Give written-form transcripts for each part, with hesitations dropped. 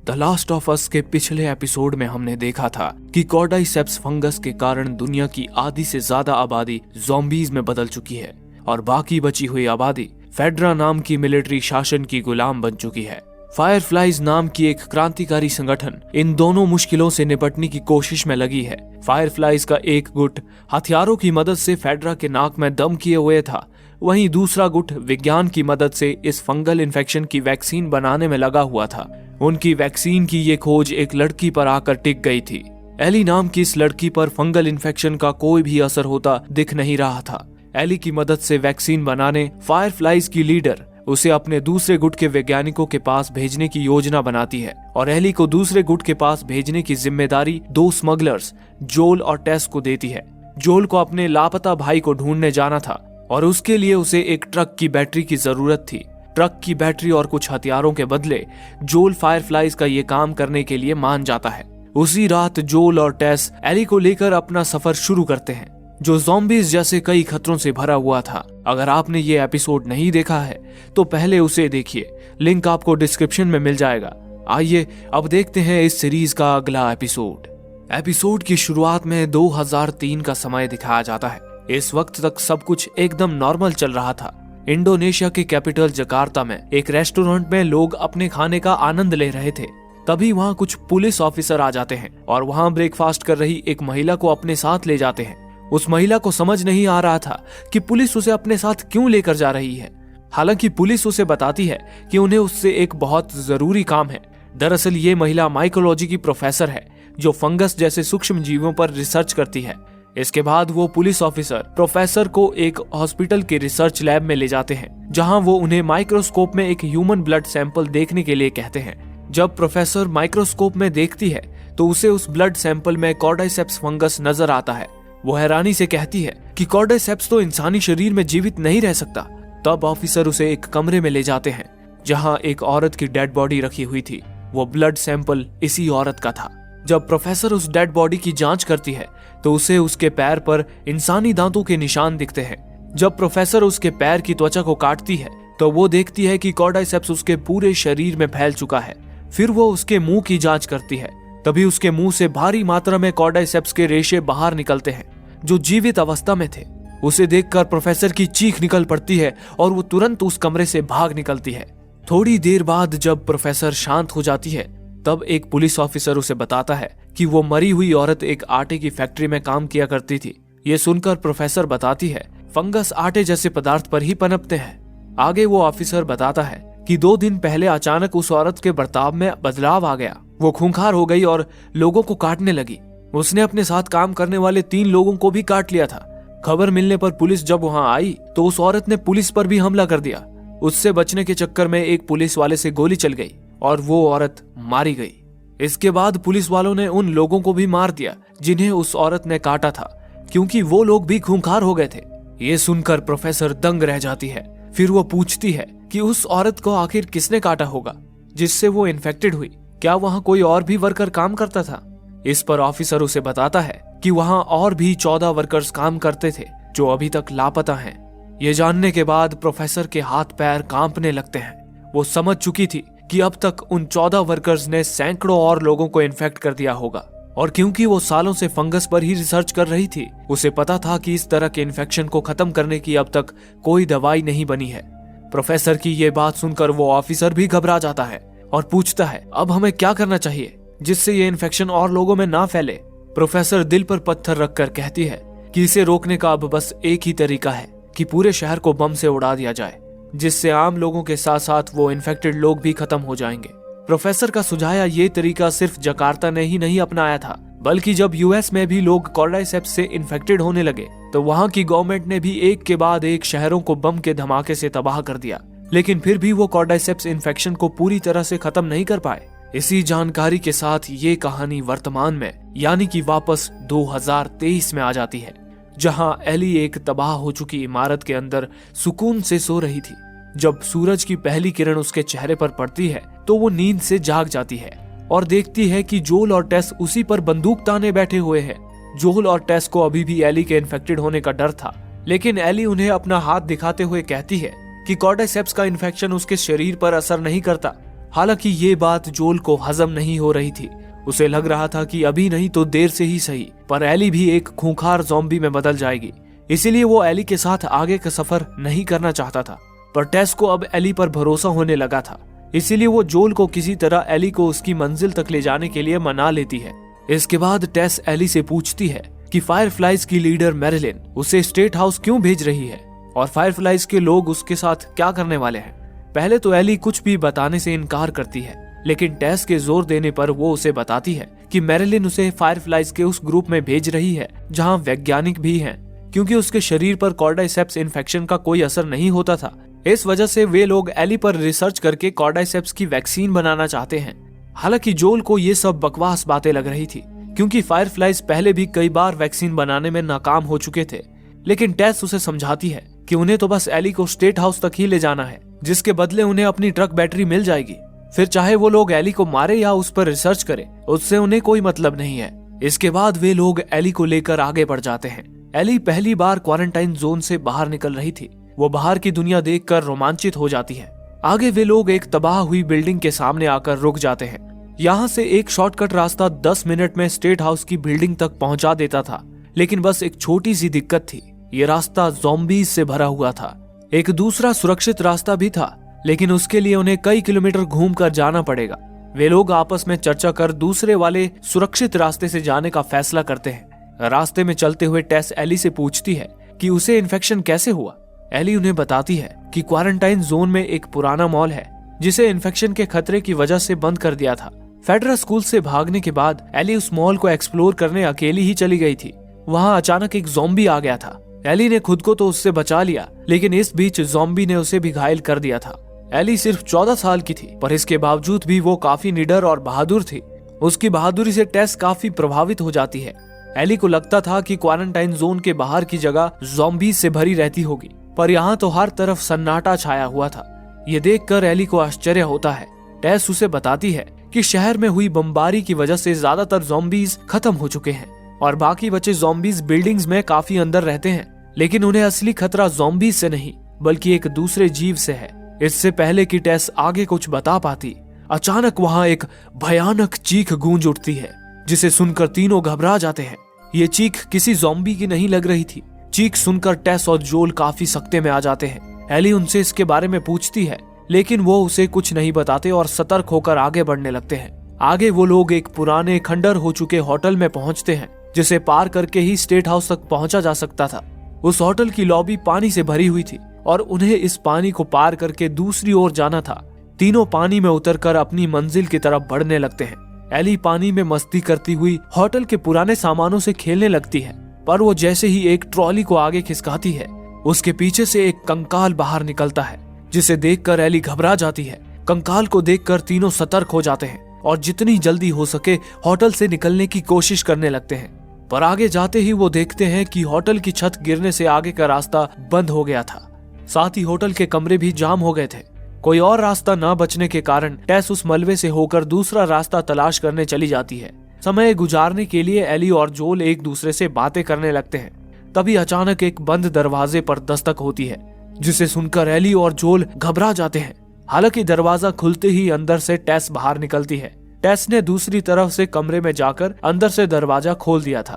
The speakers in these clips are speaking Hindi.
द लास्ट ऑफ अस के पिछले एपिसोड में हमने देखा था कि कॉर्डाइसेप्स फंगस के कारण दुनिया की आधी से ज्यादा आबादी ज़ॉम्बीज में बदल चुकी है और बाकी बची हुई आबादी फेडरा नाम की मिलिट्री शासन की गुलाम बन चुकी है। फायरफ्लाइज नाम की एक क्रांतिकारी संगठन इन दोनों मुश्किलों से निपटने की कोशिश में लगी है। फायरफ्लाइज का एक गुट हथियारों की मदद से फेडरा के नाक में दम किए हुए था, वहीं दूसरा गुट विज्ञान की मदद से इस फंगल इन्फेक्शन की वैक्सीन बनाने में लगा हुआ था। उनकी वैक्सीन की ये खोज एक लड़की पर आकर टिक गई थी। एली नाम की इस लड़की पर फंगल इन्फेक्शन का कोई भी असर होता दिख नहीं रहा था। एली की मदद से वैक्सीन बनाने फायरफ्लाइज की लीडर उसे अपने दूसरे गुट के वैज्ञानिकों के पास भेजने की योजना बनाती है और एली को दूसरे गुट के पास भेजने की जिम्मेदारी दो स्मगलर्स जोल और टेस को देती है। जोल को अपने लापता भाई को ढूंढने जाना था और उसके लिए उसे एक ट्रक की बैटरी की जरूरत थी। ट्रक की बैटरी और कुछ हथियारों के बदले जोल फायरफ्लाइज का ये काम करने के लिए मान जाता है। उसी रात जोल और टेस एली को लेकर अपना सफर शुरू करते हैं, जो ज़ॉम्बीज जैसे कई खतरों से भरा हुआ था। अगर आपने ये एपिसोड नहीं देखा है तो पहले उसे देखिए, लिंक आपको डिस्क्रिप्शन में मिल जाएगा। आइए अब देखते हैं इस सीरीज का अगला एपिसोड। एपिसोड की शुरुआत में 2003 का समय दिखाया जाता है। इस वक्त तक सब कुछ एकदम नॉर्मल चल रहा था। इंडोनेशिया के कैपिटल जकार्ता में एक रेस्टोरेंट में लोग अपने खाने का आनंद ले रहे थे। तभी वहाँ कुछ पुलिस ऑफिसर आ जाते हैं और वहाँ ब्रेकफास्ट कर रही एक महिला को अपने साथ ले जाते हैं। उस महिला को समझ नहीं आ रहा था कि पुलिस उसे अपने साथ क्यों लेकर जा रही है। हालांकि पुलिस उसे बताती है कि उन्हें उससे एक बहुत जरूरी काम है। दरअसल ये महिला माइकोलॉजी की प्रोफेसर है जो फंगस जैसे सूक्ष्म जीवों पर रिसर्च करती है। इसके बाद वो पुलिस ऑफिसर प्रोफेसर को एक हॉस्पिटल के रिसर्च लैब में ले जाते हैं, जहां वो उन्हें माइक्रोस्कोप में एक ह्यूमन ब्लड सैंपल देखने के लिए कहते हैं। जब प्रोफेसर माइक्रोस्कोप में देखती है तो उसे उस ब्लड सैंपल में कॉर्डाइसेप्स फंगस नजर आता है। वो हैरानी से कहती है कि कॉर्डाइसेप्स तो इंसानी शरीर में जीवित नहीं रह सकता। तब ऑफिसर उसे एक कमरे में ले जाते हैं जहां एक औरत की डेड बॉडी रखी हुई थी। वो ब्लड सैंपल इसी औरत का था। जब प्रोफेसर उस डेड बॉडी की जांच करती है तो उसे उसके पैर पर इंसानी दांतों के निशान दिखते हैं। जब प्रोफेसर उसके पैर की त्वचा को काटती है तो वो देखती है कि कॉर्डाइसेप्स उसके पूरे शरीर में फैल चुका है। फिर वो उसके मुंह की जांच करती है। तभी उसके मुंह से भारी मात्रा में कॉर्डाइसेप्स के रेशे बाहर निकलते हैं जो जीवित अवस्था में थे। उसे देखकर प्रोफेसर की चीख निकल पड़ती है और वो तुरंत उस कमरे से भाग निकलती है। थोड़ी देर बाद जब प्रोफेसर शांत हो जाती है तब एक पुलिस ऑफिसर उसे बताता है कि वो मरी हुई औरत एक आटे की फैक्ट्री में काम किया करती थी। ये सुनकर प्रोफेसर बताती है फंगस आटे जैसे पदार्थ पर ही पनपते हैं। आगे वो ऑफिसर बताता है कि 2 दिन पहले अचानक उस औरत के बर्ताव में बदलाव आ गया। वो खूंखार हो गई और लोगों को काटने लगी। उसने अपने साथ काम करने वाले 3 लोगों को भी काट लिया था। खबर मिलने पर पुलिस जब वहां आई तो उस औरत ने पुलिस पर भी हमला कर दिया। उससे बचने के चक्कर में एक पुलिस वाले से गोली चल गई और वो औरत मारी गई। इसके बाद पुलिस वालों ने उन लोगों को भी मार दिया जिन्हें उस औरत ने काटा था, क्योंकि वो लोग भी खूंखार हो गए थे। ये सुनकर प्रोफेसर दंग रह जाती है। फिर वो पूछती है कि उस औरत को आखिर किसने काटा होगा जिससे वो इन्फेक्टेड हुई। क्या वहाँ कोई और भी वर्कर काम करता था? इस पर ऑफिसर उसे बताता है कि वहाँ और भी 14 वर्कर्स काम करते थे जो अभी तक लापता हैं। ये जानने के बाद प्रोफेसर के हाथ पैर कांपने लगते हैं। वो समझ चुकी थी कि अब तक उन 14 वर्कर्स ने सैकड़ों और लोगों को इन्फेक्ट कर दिया होगा और क्योंकि वो सालों से फंगस पर ही रिसर्च कर रही थी, उसे पता था कि इस तरह के इन्फेक्शन को खत्म करने की अब तक कोई दवाई नहीं बनी है। प्रोफेसर की ये बात सुनकर वो ऑफिसर भी घबरा जाता है और पूछता है अब हमें क्या करना चाहिए जिससे ये इन्फेक्शन और लोगों में ना फैले। प्रोफेसर दिल पर पत्थर रखकर कहती है कि इसे रोकने का अब बस एक ही तरीका है कि पूरे शहर को बम से उड़ा दिया जाए, जिससे आम लोगों के साथ साथ वो इन्फेक्टेड लोग भी खत्म हो जाएंगे। प्रोफेसर का सुझाया ये तरीका सिर्फ जकार्ता ने ही नहीं अपनाया था, बल्कि जब यूएस में भी लोग कॉर्डाइसेप्स से इन्फेक्टेड होने लगे तो वहाँ की गवर्नमेंट ने भी एक के बाद एक शहरों को बम के धमाके से तबाह कर दिया। लेकिन फिर भी वो कॉर्डाइसेप्स इन्फेक्शन को पूरी तरह से खत्म नहीं कर पाए। इसी जानकारी के साथ ये कहानी वर्तमान में यानी कि वापस 2023 में आ जाती है, जहां एली एक तबाह हो चुकी इमारत के अंदर सुकून से सो रही थी। जब सूरज की पहली किरण उसके चेहरे पर पड़ती है तो वो नींद से जाग जाती है और देखती है कि जोल और टेस उसी पर बंदूक ताने बैठे हुए हैं। जोल और टेस को अभी भी एली के इन्फेक्टेड होने का डर था, लेकिन एली उन्हें अपना हाथ दिखाते हुए कहती है कि कॉर्डाइसेप्स का इन्फेक्शन उसके शरीर पर असर नहीं करता। हालांकि ये बात जोल को हजम नहीं हो रही थी। उसे लग रहा था कि अभी नहीं तो देर से ही सही, पर एली भी एक खूंखार ज़ॉम्बी में बदल जाएगी। इसीलिए वो एली के साथ आगे का सफर नहीं करना चाहता था। पर टेस को अब एली पर भरोसा होने लगा था, इसीलिए वो जोल को किसी तरह एली को उसकी मंजिल तक ले जाने के लिए मना लेती है। इसके बाद टेस एली से पूछती है कि फायरफ्लाइज की लीडर मैरिलिन उसे स्टेट हाउस क्यों भेज रही है और फायरफ्लाइज के लोग उसके साथ क्या करने वाले हैं। पहले तो एली कुछ भी बताने से इनकार करती है, लेकिन टेस के जोर देने पर वो उसे बताती है कि मैरिलिन उसे फायरफ्लाइज के उस ग्रुप में भेज रही है जहां वैज्ञानिक भी हैं, क्योंकि उसके शरीर पर कॉर्डाइसेप्स इन्फेक्शन का कोई असर नहीं होता था। इस वजह से वे लोग एली पर रिसर्च करके कॉर्डाइसेप्स की वैक्सीन बनाना चाहते हैं। हालांकि जोल को ये सब बकवास बातें लग रही थी, क्योंकि फायरफ्लाइज पहले भी कई बार वैक्सीन बनाने में नाकाम हो चुके थे। लेकिन टेस उसे समझाती है कि उन्हें तो बस एली को स्टेट हाउस तक ही ले जाना है, जिसके बदले उन्हें अपनी ट्रक बैटरी मिल जाएगी। फिर चाहे वो लोग एली को मारे या उस पर रिसर्च करें, उससे उन्हें कोई मतलब नहीं है। इसके बाद वे लोग एली को लेकर आगे बढ़ जाते हैं। एली पहली बार क्वारंटाइन जोन से बाहर निकल रही थी। वो बाहर की दुनिया देखकर रोमांचित हो जाती है। आगे वे लोग एक तबाह हुई बिल्डिंग के सामने आकर रुक जाते हैं। यहाँ से एक शॉर्टकट रास्ता 10 मिनट में स्टेट हाउस की बिल्डिंग तक पहुंचा देता था, लेकिन बस एक छोटी सी दिक्कत थी। ये रास्ता ज़ॉम्बीज से भरा हुआ था। एक दूसरा सुरक्षित रास्ता भी था, लेकिन उसके लिए उन्हें कई किलोमीटर घूमकर जाना पड़ेगा। वे लोग आपस में चर्चा कर दूसरे वाले सुरक्षित रास्ते से जाने का फैसला करते हैं। रास्ते में चलते हुए टेस एली से पूछती है कि उसे इन्फेक्शन कैसे हुआ। एली उन्हें बताती है कि क्वारंटाइन जोन में एक पुराना मॉल है जिसे इन्फेक्शन के खतरे की वजह से बंद कर दिया था। फेडरल स्कूल से भागने के बाद एली उस मॉल को एक्सप्लोर करने अकेली ही चली गई थी। वहाँ अचानक एक ज़ॉम्बी आ गया था। एली ने खुद को तो उससे बचा लिया, लेकिन इस बीच ज़ॉम्बी ने उसे भी घायल कर दिया था। एली सिर्फ 14 साल की थी, पर इसके बावजूद भी वो काफी निडर और बहादुर थी। उसकी बहादुरी से टेस काफी प्रभावित हो जाती है। एली को लगता था कि क्वारंटाइन जोन के बाहर की जगह ज़ॉम्बीज से भरी रहती होगी, पर यहाँ तो हर तरफ सन्नाटा छाया हुआ था। ये देखकर एली को आश्चर्य होता है। टेस उसे बताती है कि शहर में हुई बमबारी की वजह से ज्यादातर ज़ॉम्बीज खत्म हो चुके हैं और बाकी बचे ज़ॉम्बीज बिल्डिंग्स में काफी अंदर रहते हैं, लेकिन उन्हें असली खतरा ज़ॉम्बीज से नहीं बल्कि एक दूसरे जीव से है। इससे पहले कि टेस आगे कुछ बता पाती, अचानक वहाँ एक भयानक चीख गूंज उठती है, जिसे सुनकर तीनों घबरा जाते हैं। ये चीख किसी ज़ॉम्बी की नहीं लग रही थी। चीख सुनकर टेस और जोल काफी सख्ते में आ जाते हैं। एली उनसे इसके बारे में पूछती है, लेकिन वो उसे कुछ नहीं बताते और सतर्क होकर आगे बढ़ने लगते हैं। आगे वो लोग एक पुराने खंडर हो चुके होटल में पहुंचते हैं, जिसे पार करके ही स्टेट हाउस तक पहुंचा जा सकता था। उस होटल की लॉबी पानी से भरी हुई थी और उन्हें इस पानी को पार करके दूसरी ओर जाना था। तीनों पानी में उतरकर अपनी मंजिल की तरफ बढ़ने लगते हैं। एली पानी में मस्ती करती हुई होटल के पुराने सामानों से खेलने लगती है, पर वो जैसे ही एक ट्रॉली को आगे खिसकाती है, उसके पीछे से एक कंकाल बाहर निकलता है, जिसे देखकर एली घबरा जाती है। कंकाल को देखकर तीनों सतर्क हो जाते हैं और जितनी जल्दी हो सके होटल से निकलने की कोशिश करने लगते हैं। पर आगे जाते ही वो देखते हैं कि होटल की छत गिरने से आगे का रास्ता बंद हो गया था। साथ ही होटल के कमरे भी जाम हो गए थे। कोई और रास्ता न बचने के कारण टेस उस मलबे से होकर दूसरा रास्ता तलाश करने चली जाती है। समय गुजारने के लिए एली और जोल एक दूसरे से बातें करने लगते हैं। तभी अचानक एक बंद दरवाजे पर दस्तक होती है, जिसे सुनकर एली और जोल घबरा जाते हैं। हालांकि दरवाजा खुलते ही अंदर से टेस बाहर निकलती है। टेस ने दूसरी तरफ से कमरे में जाकर अंदर से दरवाजा खोल दिया था।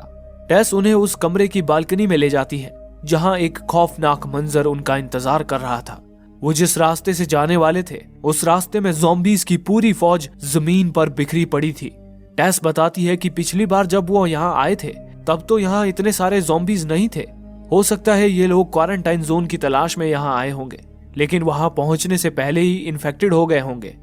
टेस उन्हें उस कमरे की बालकनी में ले जाती है, जहां एक खौफनाक मंजर उनका इंतजार कर रहा था। वो जिस रास्ते से जाने वाले थे, उस रास्ते में ज़ॉम्बीज की पूरी फौज जमीन पर बिखरी पड़ी थी। टेस बताती है कि पिछली बार जब वो यहाँ आए थे, तब तो यहाँ इतने सारे ज़ॉम्बीज नहीं थे। हो सकता है ये लोग क्वारंटाइन जोन की तलाश में यहाँ आए होंगे, लेकिन वहां पहुंचने से पहले ही इन्फेक्टेड हो गए होंगे।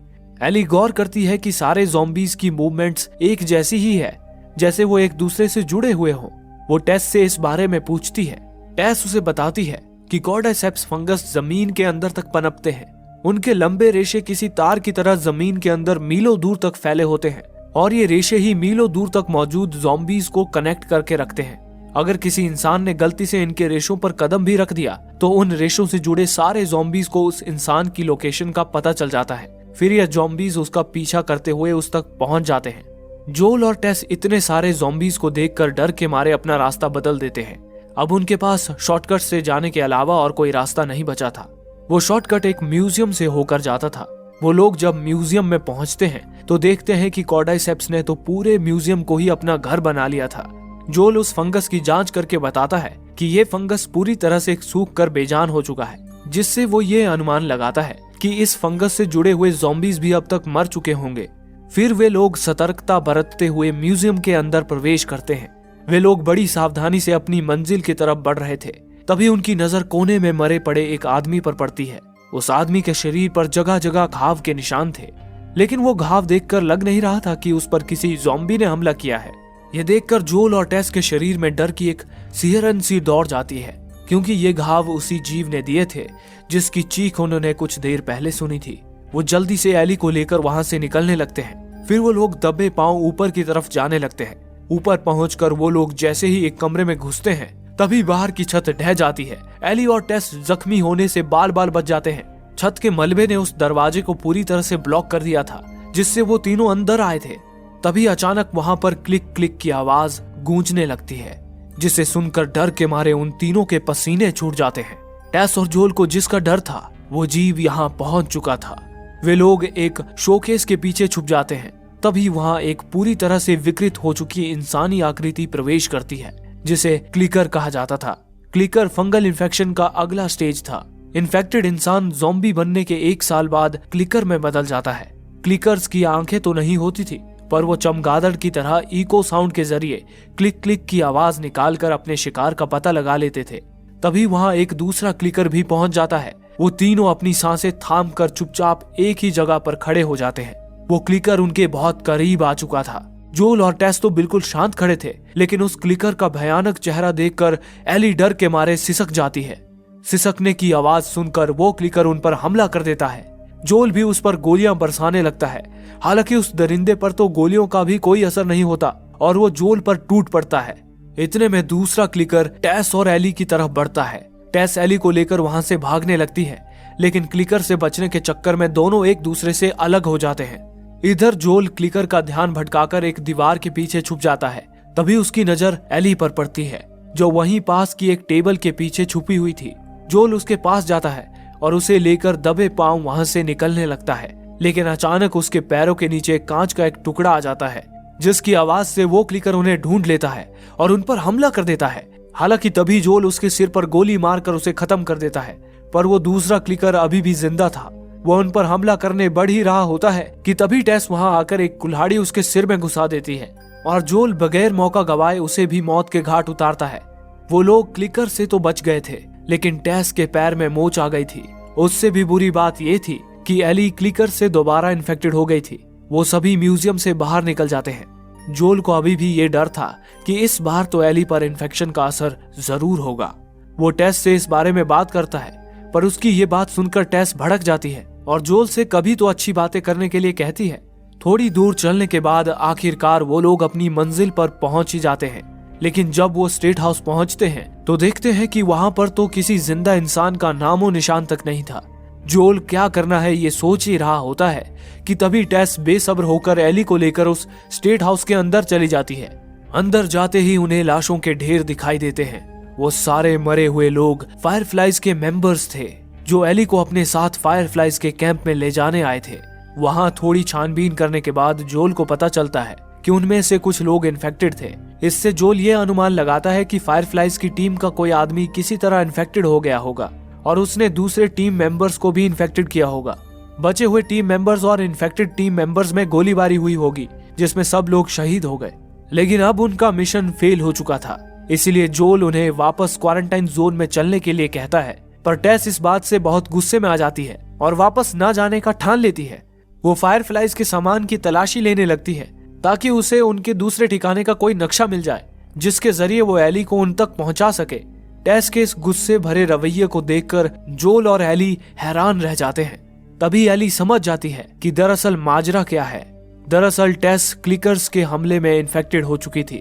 एली गौर करती है कि सारे ज़ॉम्बीज की मूवमेंट्स एक जैसी ही है, जैसे वो एक दूसरे से जुड़े हुए हों। वो टेस से इस बारे में पूछती है। टेस उसे बताती है कि कॉर्डाइसेप्स फंगस जमीन के अंदर तक पनपते हैं। उनके लंबे रेशे किसी तार की तरह जमीन के अंदर मीलों दूर तक फैले होते हैं और ये रेशे ही मीलों दूर तक मौजूद ज़ॉम्बीज को कनेक्ट करके रखते हैं। अगर किसी इंसान ने गलती से इनके रेशों पर कदम भी रख दिया, तो उन रेशों से जुड़े सारे ज़ॉम्बीज को उस इंसान की लोकेशन का पता चल जाता है। फिर यह ज़ॉम्बीज उसका पीछा करते हुए उस तक पहुंच जाते हैं। जोल और टेस इतने सारे ज़ॉम्बीज को देखकर डर के मारे अपना रास्ता बदल देते हैं। अब उनके पास शॉर्टकट से जाने के अलावा और कोई रास्ता नहीं बचा था। वो शॉर्टकट एक म्यूजियम से होकर जाता था, वो लोग जब म्यूजियम में पहुंचते हैं तो देखते हैं कि कॉर्डाइसेप्स ने तो पूरे म्यूजियम को ही अपना घर बना लिया था। जोल उस फंगस की जांच करके बताता है कि ये फंगस पूरी तरह से सूख कर बेजान हो चुका है, जिससे वो ये अनुमान लगाता है कि इस फंगस से जुड़े हुए ज़ॉम्बीज भी अब तक मर चुके होंगे। फिर वे लोग सतर्कता बरतते हुए म्यूजियम के अंदर प्रवेश करते हैं। वे लोग बड़ी सावधानी से अपनी मंजिल की तरफ बढ़ रहे थे, तभी उनकी नजर कोने में मरे पड़े एक आदमी पर पड़ती है। उस आदमी के शरीर पर जगह जगह घाव के निशान थे, लेकिन वो घाव देखकर लग नहीं रहा था कि उस पर किसी ज़ॉम्बी ने हमला किया है। ये देखकर जोल और टेस के शरीर में डर की एक सिहरन सी दौड़ जाती है, क्योंकि ये घाव उसी जीव ने दिए थे जिसकी चीख उन्होंने कुछ देर पहले सुनी थी। वो जल्दी से एली को लेकर वहां से निकलने लगते हैं। फिर वो लोग दबे पांव ऊपर की तरफ जाने लगते हैं। ऊपर पहुंचकर वो लोग जैसे ही एक कमरे में घुसते हैं, तभी बाहर की छत ढह जाती है। एली और टेस जख्मी होने से बाल बाल बच जाते हैं। छत के मलबे ने उस दरवाजे को पूरी तरह से ब्लॉक कर दिया था, जिससे वो तीनों अंदर आए थे। तभी अचानक वहां पर क्लिक क्लिक की आवाज गूंजने लगती है, जिसे सुनकर डर के मारे उन तीनों के पसीने छूट जाते हैं। टेस और जोल को जिसका डर था वो जीव यहाँ पहुंच चुका था। वे लोग एक शोकेस के पीछे छुप जाते हैं। तभी वहां एक पूरी तरह से विकृत हो चुकी इंसानी आकृति प्रवेश करती है, जिसे क्लिकर कहा जाता था। क्लिकर फंगल इन्फेक्शन का अगला स्टेज था। इन्फेक्टेड इंसान ज़ॉम्बी बनने के 1 साल बाद क्लिकर में बदल जाता है। क्लिकर्स की आंखें तो नहीं होती थी, पर वो चमगादड़ की तरह इको साउंड के जरिए क्लिक क्लिक की आवाज निकालकर अपने शिकार का पता लगा लेते थे। तभी वहां एक दूसरा क्लिकर भी पहुंच जाता है। वो तीनों अपनी सांसें थाम कर चुपचाप एक ही जगह पर खड़े हो जाते हैं। वो क्लिकर उनके बहुत करीब आ चुका था। जोल और टेस तो बिल्कुल शांत खड़े थे, लेकिन उस क्लिकर का भयानक चेहरा देखकर एली डर के मारे सिसक जाती है। सिसकने की आवाज सुनकर वो क्लिकर उन पर हमला कर देता है। जोल भी उस पर गोलियां बरसाने लगता है। हालांकि उस दरिंदे पर तो गोलियों का भी कोई असर नहीं होता और वो जोल पर टूट पड़ता है। इतने में दूसरा क्लिकर टेस और एली की तरफ बढ़ता है। टेस एली को लेकर वहां से भागने लगती है, लेकिन क्लिकर से बचने के चक्कर में दोनों एक दूसरे से अलग हो जाते हैं। इधर जोल क्लिकर का ध्यान भटकाकर एक दीवार के पीछे छुप जाता है। तभी उसकी नजर एली पर पड़ती है, जो वहीं पास की एक टेबल के पीछे छुपी हुई थी। जोल उसके पास जाता है और उसे लेकर दबे पांव वहां से निकलने लगता है, लेकिन अचानक उसके पैरों के नीचे कांच का एक टुकड़ा आ जाता है, जिसकी आवाज से वो क्लिकर उन्हें ढूंढ लेता है और उन पर हमला कर देता है। हालांकि तभी जोल उसके सिर पर गोली मारकर उसे खत्म कर देता है, पर वो दूसरा क्लिकर अभी भी जिंदा था। वो उन पर हमला करने बढ़ ही रहा होता है कि तभी टेस वहां आकर एक कुल्हाड़ी उसके सिर में घुसा देती है और जोल बगैर मौका गवाए उसे भी मौत के घाट उतारता है। वो लोग क्लिकर से तो बच गए थे, लेकिन टेस के पैर में मोच आ गई थी। उससे भी बुरी बात ये थी कि एली क्लिकर से दोबारा इन्फेक्टेड हो गई थी। वो सभी म्यूजियम से बाहर निकल जाते हैं। जोल को अभी भी ये डर था कि इस बार तो एली पर इन्फेक्शन का असर जरूर होगा। वो टेस से इस बारे में बात करता है, पर उसकी ये बात सुनकर टेस भड़क जाती है और जोल से कभी तो अच्छी बातें करने के लिए कहती है। थोड़ी दूर चलने के बाद आखिरकार वो लोग अपनी मंजिल पर पहुंच ही जाते हैं, लेकिन जब वो स्टेट हाउस पहुंचते हैं तो देखते हैं कि वहां पर तो किसी जिंदा इंसान का नामो निशान तक नहीं था। जोल क्या करना है ये सोच ही रहा होता है कि तभी टेस बेसब्र होकर एली को लेकर उस स्टेट हाउस के अंदर चली जाती है। अंदर जाते ही उन्हें लाशों के ढेर दिखाई देते हैं। वो सारे मरे हुए लोग फायरफ्लाइज के मेंबर्स थे, जो एली को अपने साथ फायरफ्लाइज के कैंप में ले जाने आए थे। वहां थोड़ी छानबीन करने के बाद जोल को पता चलता है कि उनमें से कुछ लोग इन्फेक्टेड थे। इससे जोल ये अनुमान लगाता है कि फायरफ्लाइज की टीम का कोई आदमी किसी तरह इन्फेक्टेड हो गया होगा और उसने दूसरे टीम मेंबर्स को भी इन्फेक्टेड किया होगा। बचे हुए टीम मेंबर्स और इन्फेक्टेड टीम मेंबर्स में गोलीबारी हुई होगी, जिसमें सब लोग शहीद हो गए। लेकिन अब उनका मिशन फेल हो चुका था, इसीलिए जोल उन्हें वापस क्वारंटाइन जोन में चलने के लिए कहता है। पर टेस इस बात से बहुत गुस्से में आ जाती है और वापस न जाने का ठान लेती है। वो फायरफ्लाइज के सामान की तलाशी लेने लगती है ताकि उसे उनके दूसरे ठिकाने का कोई नक्शा मिल जाए, जिसके जरिए वो एली को उन तक पहुंचा सके। टेस के इस गुस्से भरे रवैये को देखकर जोल और एली हैरान रह जाते हैं। तभी एली समझ जाती है कि दरअसल माजरा क्या है। दरअसल टेस क्लिकर्स के हमले में इन्फेक्टेड हो चुकी थी।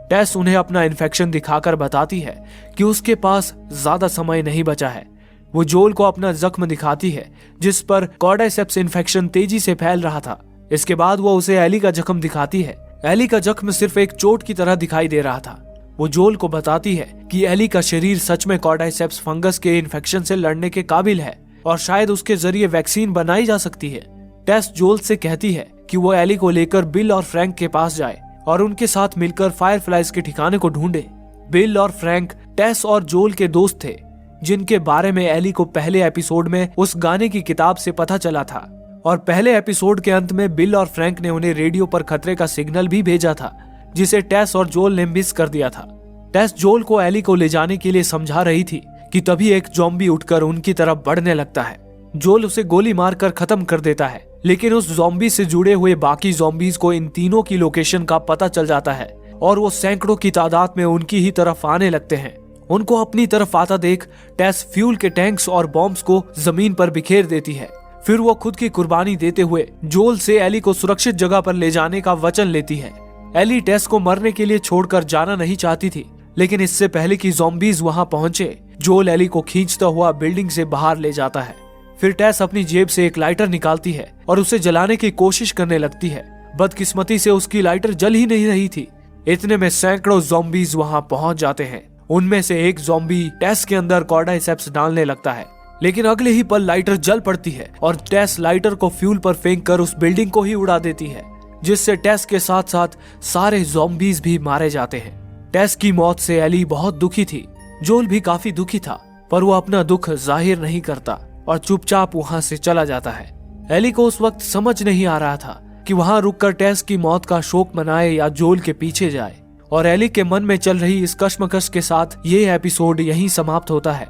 टेस उन्हें अपना इन्फेक्शन दिखाकर बताती है कि उसके पास ज्यादा समय नहीं बचा है। वो जोल को अपना जख्म दिखाती है, जिस पर कॉर्डाइसेप्स इन्फेक्शन तेजी से फैल रहा था। इसके बाद वो उसे एली का जख्म दिखाती है। एली का जख्म सिर्फ एक चोट की तरह दिखाई दे रहा था। वो जोल को बताती है कि एली का शरीर सच में कॉर्डाइसेप्स फंगस के इन्फेक्शन से लड़ने के काबिल है और शायद उसके जरिए वैक्सीन बनाई जा सकती है। टेस जोल से कहती है कि वो एली को लेकर बिल और फ्रैंक के पास जाए और उनके साथ मिलकर फायरफ्लाइज के ठिकाने को ढूंढे। बिल और फ्रैंक टेस और जोल के दोस्त थे, जिनके बारे में एली को पहले एपिसोड में उस गाने की किताब से पता चला था, और पहले एपिसोड के अंत में बिल और फ्रैंक ने उन्हें रेडियो पर खतरे का सिग्नल भी भेजा था, जिसे टेस और जोल ने मिस कर दिया था। टेस जोल को एली को ले जाने के लिए समझा रही थी कि तभी एक ज़ॉम्बी उठकर उनकी तरफ बढ़ने लगता है। जोल उसे गोली मारकर खत्म कर देता है, लेकिन उस ज़ॉम्बी से जुड़े हुए बाकी ज़ॉम्बीज को इन तीनों की लोकेशन का पता चल जाता है और वो सैकड़ों की तादाद में उनकी ही तरफ आने लगते हैं। उनको अपनी तरफ आता देख टेस फ्यूल के टैंक्स और बॉम्ब्स को जमीन पर बिखेर देती है। फिर वो खुद की कुर्बानी देते हुए जोल से एली को सुरक्षित जगह पर ले जाने का वचन लेती है। एली टेस को मरने के लिए छोड़कर जाना नहीं चाहती थी, लेकिन इससे पहले कि ज़ॉम्बीज वहां पहुंचे, जोल एली को खींचता हुआ बिल्डिंग से बाहर ले जाता है। फिर टेस अपनी जेब से एक लाइटर निकालती है और उसे जलाने की कोशिश करने लगती है। बदकिस्मती से उसकी लाइटर जल ही नहीं रही थी। इतने में सैकड़ों ज़ॉम्बीज वहां पहुंच जाते हैं। उनमें से एक ज़ॉम्बी टेस के अंदर कॉर्डाइसेप्स डालने लगता है, लेकिन अगले ही पल लाइटर जल पड़ती है और टेस लाइटर को फ्यूल पर फेंक कर उस बिल्डिंग को ही उड़ा देती है, जिससे टेस के साथ साथ सारे ज़ॉम्बीज भी मारे जाते हैं। टेस की मौत से एली बहुत दुखी थी। जोल भी काफी दुखी था, पर वो अपना दुख जाहिर नहीं करता और चुपचाप वहां से चला जाता है। एली को उस वक्त समझ नहीं आ रहा था कि वहां रुककर टेस की मौत का शोक मनाए या जोल के पीछे जाए, और एली के मन में चल रही इस कश्मकश के साथ ये एपिसोड यहीं समाप्त होता है।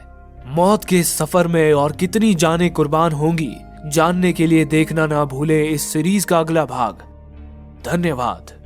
मौत के इस सफर में और कितनी जानें कुर्बान होंगी, जानने के लिए देखना ना भूले इस सीरीज का अगला भाग। धन्यवाद।